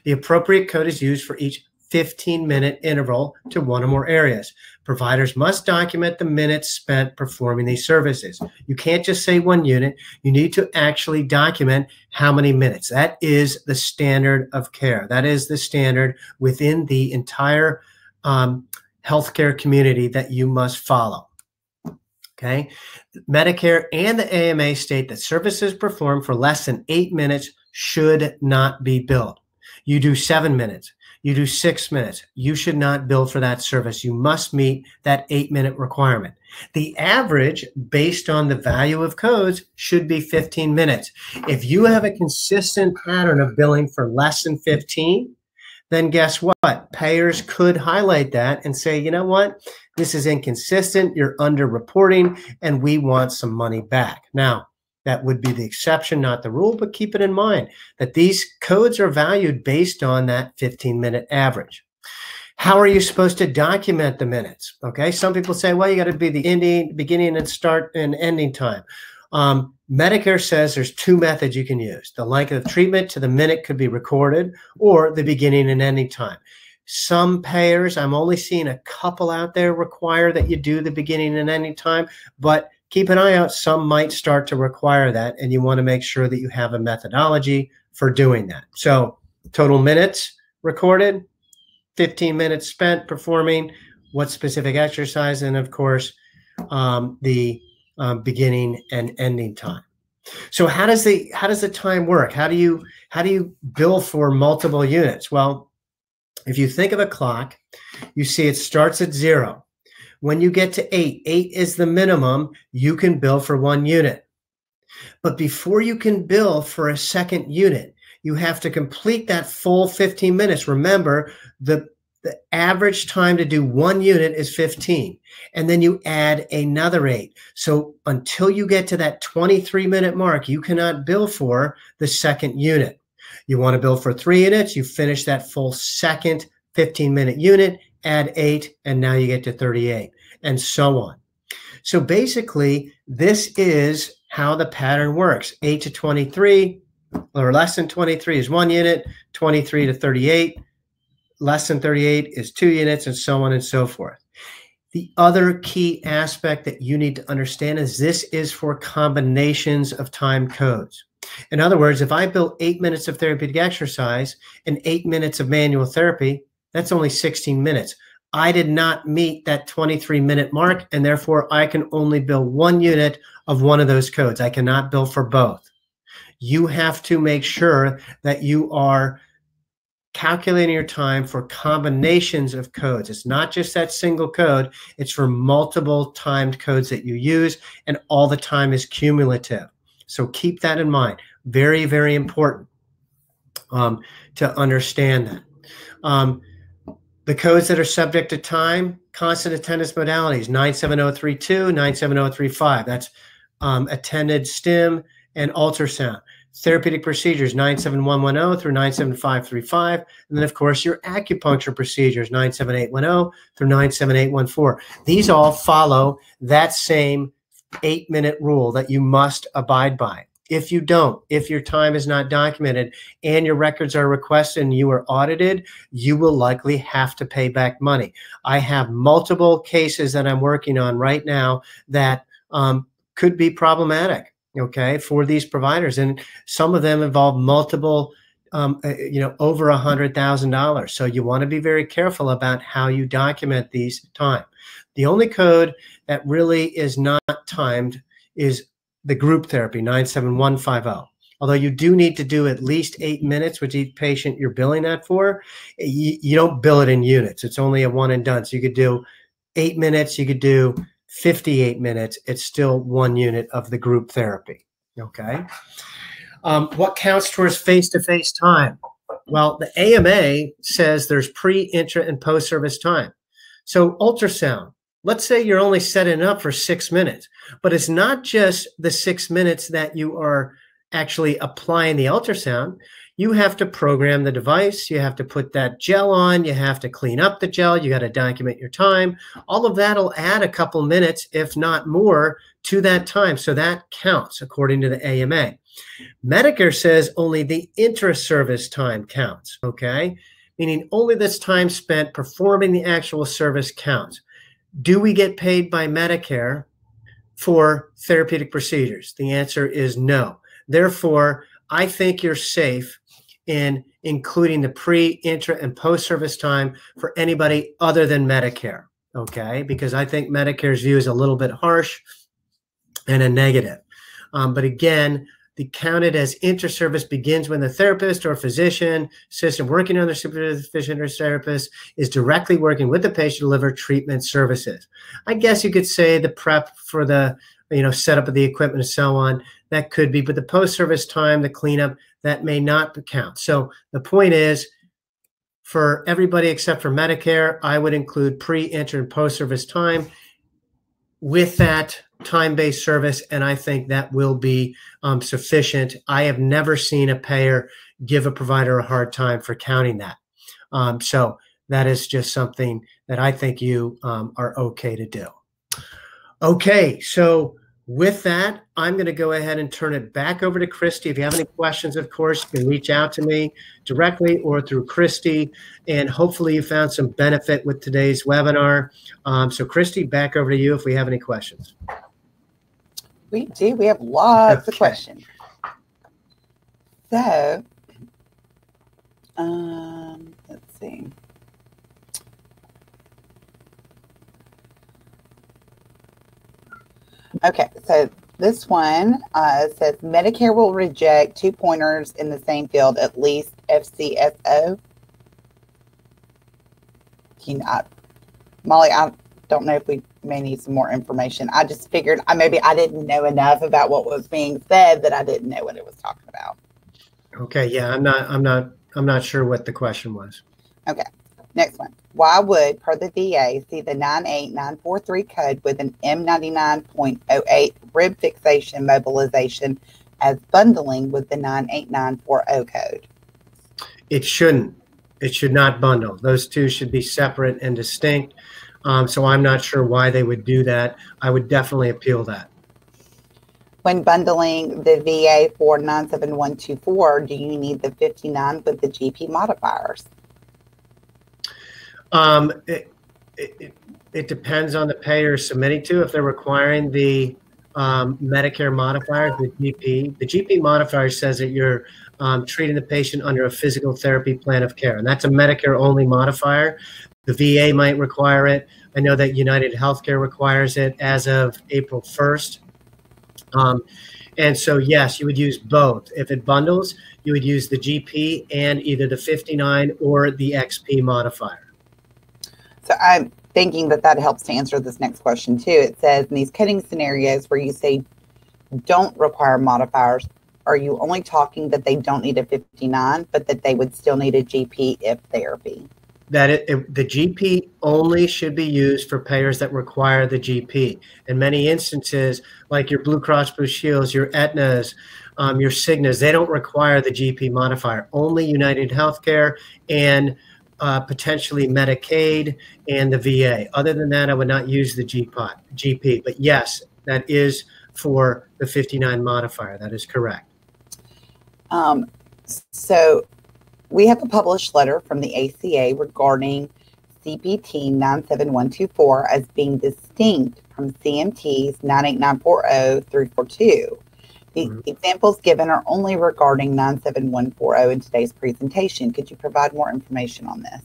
The appropriate code is used for each 15-minute interval to one or more areas. Providers must document the minutes spent performing these services. You can't just say one unit. You need to actually document how many minutes. That is the standard of care. That is the standard within the entire healthcare community that you must follow. Okay. Medicare and the AMA state that services performed for less than 8 minutes should not be billed. You do 7 minutes. You do 6 minutes. You should not bill for that service. You must meet that 8-minute requirement. The average, based on the value of codes, should be 15 minutes. If you have a consistent pattern of billing for less than 15, then guess what? Payers could highlight that and say, you know what? This is inconsistent. You're underreporting, and we want some money back. Now, that would be the exception, not the rule, but keep it in mind that these codes are valued based on that 15-minute average. How are you supposed to document the minutes? Okay, some people say, well, you got to be the beginning and start and ending time. Medicare says there's two methods you can use. The length of treatment to the minute could be recorded, or the beginning and ending time. Some payers, I'm only seeing a couple out there, require that you do the beginning and ending time, but keep an eye out. Some might start to require that, and you want to make sure that you have a methodology for doing that. So total minutes recorded, 15 minutes spent performing what specific exercise, and of course, the beginning and ending time. So how does the time work? How do you bill for multiple units? Well, if you think of a clock, you see it starts at 0. When you get to 8 is the minimum, you can bill for 1 unit. But before you can bill for a second unit, you have to complete that full 15 minutes. Remember, the average time to do 1 unit is 15, and then you add another 8. So until you get to that 23-minute mark, you cannot bill for the second unit. You want to bill for 3 units, you finish that full second 15-minute unit, add 8, and now you get to 38, and so on. So basically, this is how the pattern works. 8 to 23, or less than 23 is 1 unit, 23 to 38, less than 38 is 2 units, and so on and so forth. The other key aspect that you need to understand is this is for combinations of time codes. In other words, if I bill 8 minutes of therapeutic exercise and 8 minutes of manual therapy, that's only 16 minutes. I did not meet that 23-minute mark, and therefore I can only bill 1 unit of one of those codes. I cannot bill for both. You have to make sure that you are calculating your time for combinations of codes. It's not just that single code. It's for multiple timed codes that you use, and all the time is cumulative. So keep that in mind. Very, very important. to understand that. The codes that are subject to time, constant attendance modalities, 97032, 97035. That's attended stim and ultrasound. Therapeutic procedures, 97110 through 97535. And then, of course, your acupuncture procedures, 97810 through 97814. These all follow that same 8-minute rule that you must abide by. If you don't, if your time is not documented and your records are requested and you are audited, you will likely have to pay back money. I have multiple cases that I'm working on right now that could be problematic, okay, for these providers. And some of them involve multiple, over $100,000. So you want to be very careful about how you document these time. The only code that really is not timed is the group therapy, 97150. Although you do need to do at least 8 minutes with each patient you're billing that for, you don't bill it in units. It's only a one and done. So you could do 8 minutes, you could do 58 minutes. It's still 1 unit of the group therapy, okay? What counts towards face-to-face time? Well, the AMA says there's pre, intra, and post-service time. So ultrasound. Let's say you're only setting up for 6 minutes, but it's not just the 6 minutes that you are actually applying the ultrasound. You have to program the device. You have to put that gel on. You have to clean up the gel. You got to document your time. All of that will add a couple minutes, if not more, to that time. So that counts according to the AMA. Medicare says only the intra-service time counts, okay? Meaning only this time spent performing the actual service counts. Do we get paid by Medicare for therapeutic procedures? The answer is no. Therefore, I think you're safe in including the pre, intra, and post-service time for anybody other than Medicare, okay? Because I think Medicare's view is a little bit harsh and a negative. But again, the counted as inter-service begins when the therapist or physician assistant working under supervision or therapist is directly working with the patient to deliver treatment services. I guess you could say the prep for the setup of the equipment and so on, that could be, but the post-service time, the cleanup, that may not count. So the point is, for everybody except for Medicare, I would include pre, inter, and post-service time with that time-based service, and I think that will be sufficient. I have never seen a payer give a provider a hard time for counting that. So that is just something that I think you are okay to do. Okay, so with that, I'm going to go ahead and turn it back over to Christy. If you have any questions, of course, you can reach out to me directly or through Christy, and hopefully you found some benefit with today's webinar. So Christy, back over to you if we have any questions. We do. We have lots of questions. So, let's see. Okay, so this one says Medicare will reject 2 pointers in the same field, at least FCSO. Molly, I don't know if we may need some more information. I just figured maybe I didn't know enough about what was being said that I didn't know what it was talking about. Okay, yeah, I'm not sure what the question was. Okay, next one. Why would, per the VA, see the 98943 code with an M99.08 rib fixation mobilization as bundling with the 98940 code? It shouldn't. It should not bundle. Those two should be separate and distinct. So I'm not sure why they would do that. I would definitely appeal that. When bundling the VA for 97124, do you need the 59 with the GP modifiers? It depends on the payer submitting to. If they're requiring the Medicare modifier, the GP modifier says that you're treating the patient under a physical therapy plan of care, and that's a Medicare only modifier. The VA might require it. I know that United Healthcare requires it as of April 1st. And so, yes, you would use both. If it bundles, you would use the GP and either the 59 or the XP modifier. So I'm thinking that helps to answer this next question too. It says, in these coding scenarios where you say don't require modifiers, are you only talking that they don't need a 59, but that they would still need a GP if therapy? That the GP only should be used for payers that require the GP. In many instances, like your Blue Cross Blue Shields, your Aetnas, your Cignas, they don't require the GP modifier. Only United Healthcare and potentially Medicaid and the VA. Other than that, I would not use the GP. But yes, that is for the 59 modifier. That is correct. So we have a published letter from the ACA regarding CPT 97124 as being distinct from CMTs 98940 through 42. The examples given are only regarding 97140 in today's presentation. Could you provide more information on this?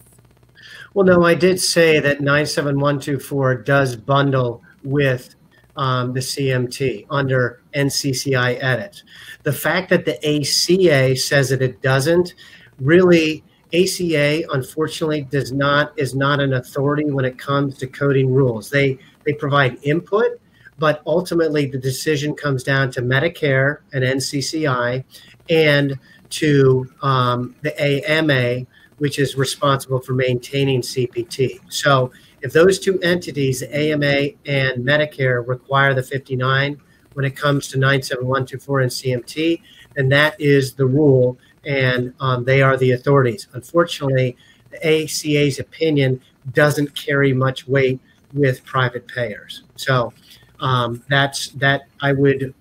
Well, no, I did say that 97124 does bundle with the CMT under NCCI edits. The fact that the ACA says that it doesn't, really, ACA unfortunately is not an authority when it comes to coding rules. They provide input, but ultimately the decision comes down to Medicare and NCCI and to the AMA, which is responsible for maintaining CPT. So if those two entities, the AMA and Medicare, require the 59 when it comes to 97124 and CMT, then that is the rule, and they are the authorities. Unfortunately, the ACA's opinion doesn't carry much weight with private payers. So that I would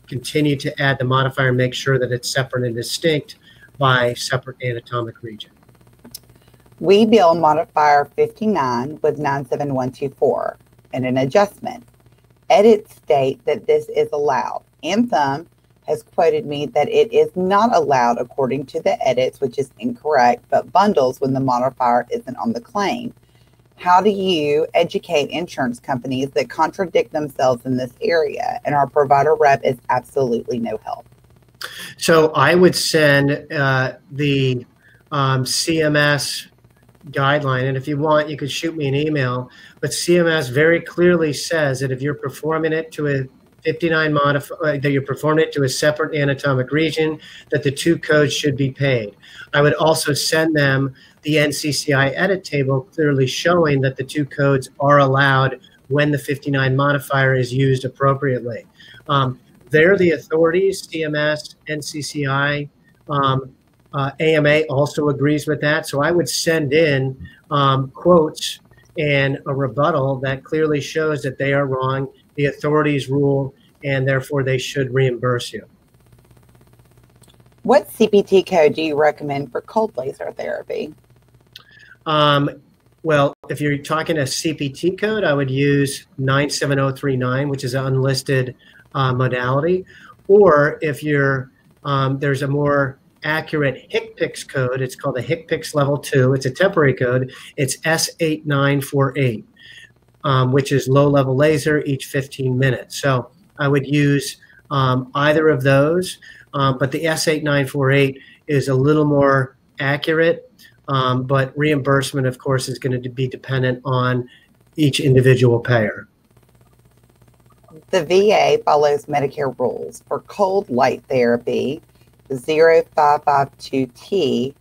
continue to add the modifier and make sure that it's separate and distinct by separate anatomic region. We bill modifier 59 with 97124 and an adjustment. Edits state that this is allowed. Anthem has quoted me that it is not allowed according to the edits, which is incorrect, but bundles when the modifier isn't on the claim. How do you educate insurance companies that contradict themselves in this area? And our provider rep is absolutely no help. So I would send the CMS guideline, and if you want, you could shoot me an email, but CMS very clearly says that if you're performing it to a 59 modifier, that you're performing it to a separate anatomic region, that the two codes should be paid. I would also send them the NCCI edit table clearly showing that the two codes are allowed when the 59 modifier is used appropriately. They're the authorities, CMS, NCCI, AMA also agrees with that. So I would send in quotes and a rebuttal that clearly shows that they are wrong, the authorities rule, and therefore they should reimburse you. What CPT code do you recommend for cold laser therapy? Well, if you're talking a CPT code, I would use 97039, which is an unlisted modality. Or if you're, there's a more accurate HCPCS code, it's called a HCPCS level 2. It's a temporary code. It's S8948, which is low level laser each 15 minutes. So I would use either of those, but the S8948 is a little more accurate, but reimbursement, of course, is going to be dependent on each individual payer. The VA follows Medicare rules for cold light therapy, 0552T.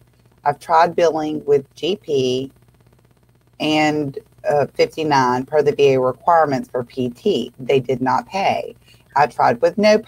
I've tried billing with GP and 59 per the VA requirements for PT. They did not pay. I tried with no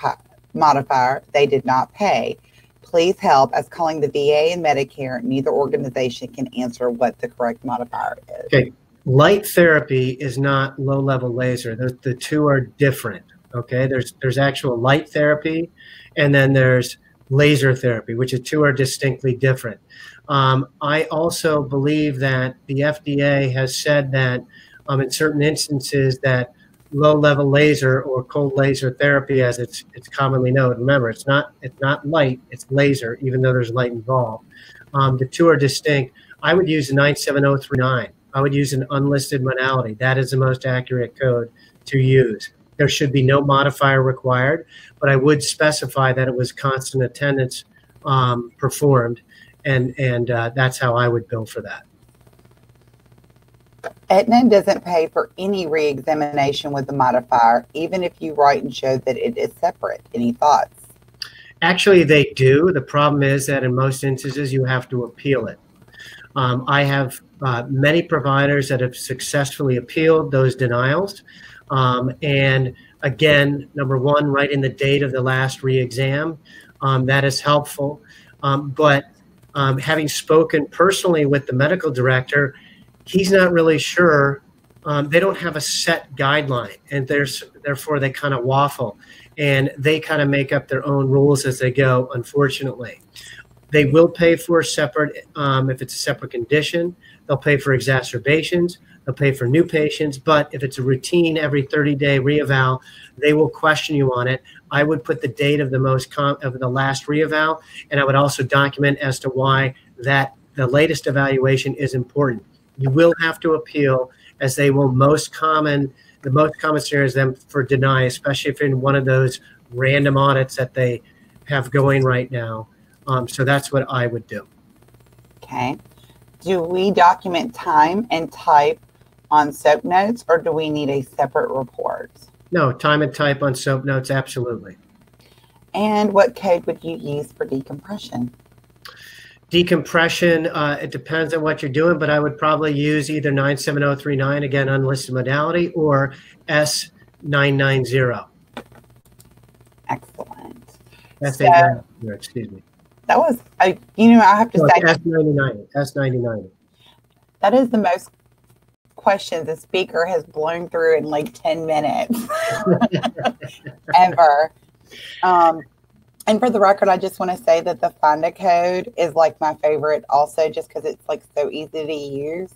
modifier. They did not pay. Please help, as calling the VA and Medicare, neither organization can answer what the correct modifier is. Okay. Light therapy is not low-level laser. The two are different. Okay, there's actual light therapy, and then there's laser therapy, which the two are distinctly different. I also believe that the FDA has said that in certain instances that low-level laser or cold laser therapy, as it's commonly known. Remember, it's not light, it's laser, even though there's light involved. The two are distinct. I would use 97039. I would use an unlisted modality. That is the most accurate code to use. There should be no modifier required, but I would specify that it was constant attendance performed, and that's how I would bill for that. Aetna doesn't pay for any re-examination with the modifier, even if you write and show that it is separate. Any thoughts? Actually, they do. The problem is that in most instances, you have to appeal it. I have many providers that have successfully appealed those denials. And again, number one, write in the date of the last re-exam. That is helpful. But having spoken personally with the medical director, he's not really sure. They don't have a set guideline, and therefore they kind of waffle, and they kind of make up their own rules as they go, unfortunately. They will pay for separate, if it's a separate condition, they'll pay for exacerbations, they'll pay for new patients, but if it's a routine every 30-day reeval, they will question you on it. I would put the date of the last reeval, and I would also document as to why that the latest evaluation is important. You will have to appeal, as they will the most common scenario is them for deny, especially if in one of those random audits that they have going right now. So that's what I would do. Okay. Do we document time and type on SOAP notes, or do we need a separate report? No, time and type on SOAP notes, absolutely. And what code would you use for decompression? Decompression, it depends on what you're doing, but I would probably use either 97039, again, unlisted modality, or S990. Excellent. Excuse me. That was, I have to say, S99. That is the most questions the speaker has blown through in like 10 minutes ever. And for the record, I just want to say that the FINDA code is like my favorite also, just because it's like so easy to use.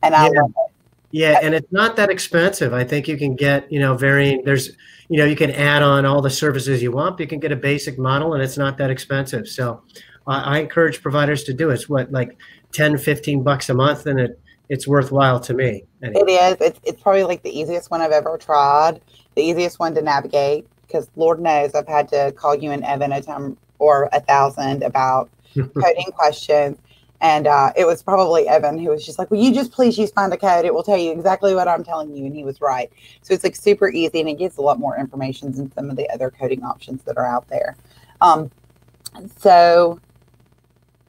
And I love it. Yeah, and it's not that expensive. I think you can get, you can add on all the services you want. You can get a basic model, and it's not that expensive. So I encourage providers to do it. It's like 10, 15 bucks a month, and it's worthwhile to me. Anyway. It is. It's probably like the easiest one I've ever tried, the easiest one to navigate, because Lord knows I've had to call you and Evan a time or 1,000 about coding questions. And it was probably Evan who was just like, will you just please use FINDA code? It will tell you exactly what I'm telling you. And he was right. So it's like super easy, and it gives a lot more information than some of the other coding options that are out there. So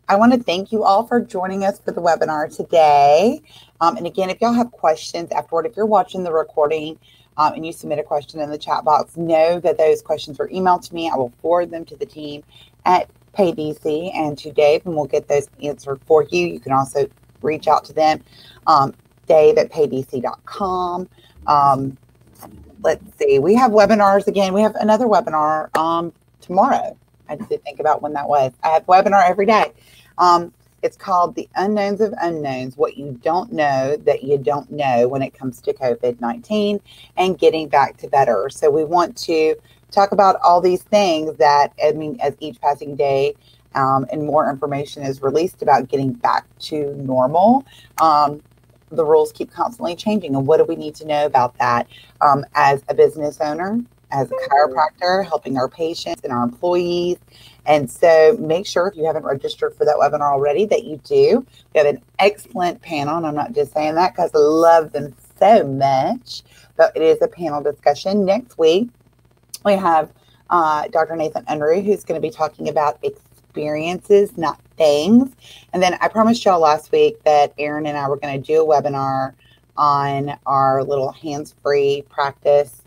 I want to thank you all for joining us for the webinar today. And again, if y'all have questions afterward, if you're watching the recording and you submit a question in the chat box, know that those questions are emailed to me. I will forward them to the team at PayDC and to Dave, and we'll get those answered for you. You can also reach out to them, Dave at paydc.com. Let's see, we have webinars again. We have another webinar tomorrow. I had to think about when that was. I have a webinar every day. It's called The Unknowns of Unknowns, What You Don't Know That You Don't Know When It Comes to COVID-19 and Getting Back to Better. So we want to talk about all these things that, as each passing day and more information is released about getting back to normal, the rules keep constantly changing. And what do we need to know about that as a business owner, as a chiropractor, helping our patients and our employees? And so make sure, if you haven't registered for that webinar already, that you do. We have an excellent panel, and I'm not just saying that because I love them so much, but it is a panel discussion. Next week, we have Dr. Nathan Unruh, who's going to be talking about experiences, not things. And then I promised y'all last week that Aaron and I were going to do a webinar on our little hands-free practice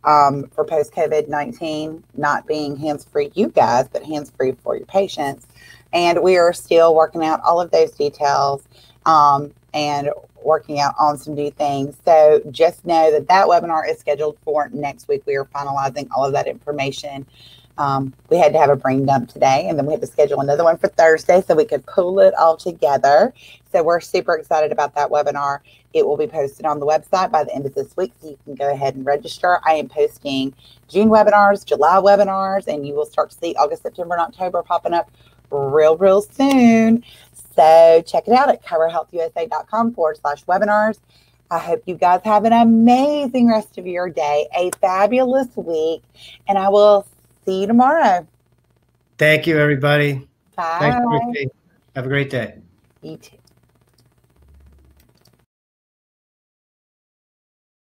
for post-COVID-19, not being hands-free you guys, but hands-free for your patients. And we are still working out all of those details and working out on some new things. So just know that that webinar is scheduled for next week. We are finalizing all of that information. We had to have a brain dump today, and then we had to schedule another one for Thursday so we could pull it all together. So we're super excited about that webinar. It will be posted on the website by the end of this week, so you can go ahead and register. I am posting June webinars, July webinars, and you will start to see August, September, and October popping up real soon. So check it out at ChiroHealthUSA.com/webinars. I hope you guys have an amazing rest of your day, a fabulous week, and I will see you tomorrow. Thank you, everybody. Bye. Thanks, Christy. Have a great day. You too.